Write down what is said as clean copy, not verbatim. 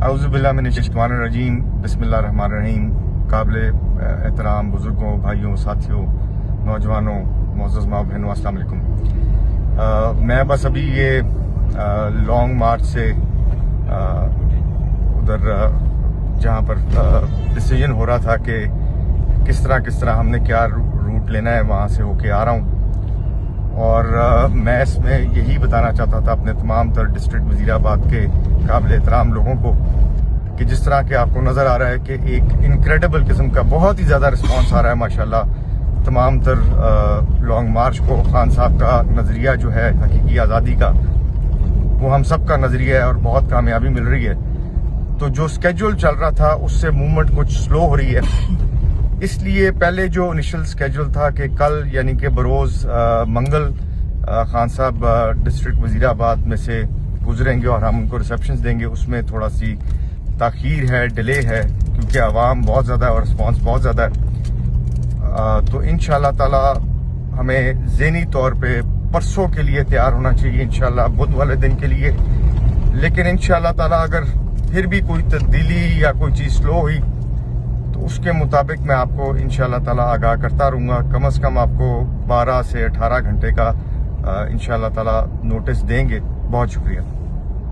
औज़ुबिल्लाहिमिनश्शैतानिर्रजीम बिस्मिल्लाहिर्रहमानिर्रहीम। काबिल एहतराम बुज़ुर्गों, भाइयों, साथियों, नौजवानों, मोअज़्ज़ज़ माँ बहनों, अस्सलाम वालेकुम। मैं बस अभी ये लॉन्ग मार्च से उधर जहाँ पर डिसीजन हो रहा था कि किस तरह हमने क्या रूट लेना है, वहाँ से होके आ रहा हूँ। और मैं इसमें यही बताना चाहता था अपने तमाम तर डिस्ट्रिक्ट वज़ीराबाद के काबिल एहतराम लोगों को कि जिस तरह के आपको नज़र आ रहा है कि एक इनक्रेडिबल किस्म का बहुत ही ज़्यादा रिस्पांस आ रहा है माशाल्लाह तमाम तर लॉन्ग मार्च को। खान साहब का नज़रिया जो है हकीकी आज़ादी का, वो हम सब का नज़रिया है और बहुत कामयाबी मिल रही है। तो जो स्केड्यूल चल रहा था उससे मूवमेंट कुछ स्लो हो रही है, इसलिए पहले जो इनिशियल स्केड्यूल था कि कल यानी कि बरोज़ मंगल खान साहब डिस्ट्रिक्ट वज़ीराबाद में से गुजरेंगे और हम उनको रिसेप्शन देंगे, उसमें थोड़ा सी ताख़ीर है, डिले है, क्योंकि आवाम बहुत ज़्यादा है और रिस्पांस बहुत ज़्यादा है। तो इंशाअल्लाह ताला हमें ज़हनी तौर पे परसों के लिए तैयार होना चाहिए, इंशाअल्लाह बुध वाले दिन के लिए। लेकिन इंशाअल्लाह ताला अगर फिर भी कोई तब्दीली या कोई चीज़ स्लो हुई तो उसके मुताबिक मैं आपको इंशाअल्लाह ताला आगाह करता रहूँगा। कम से कम आपको 12 से 18 घंटे का इंशाअल्लाह ताला नोटिस देंगे। बहुत शुक्रिया।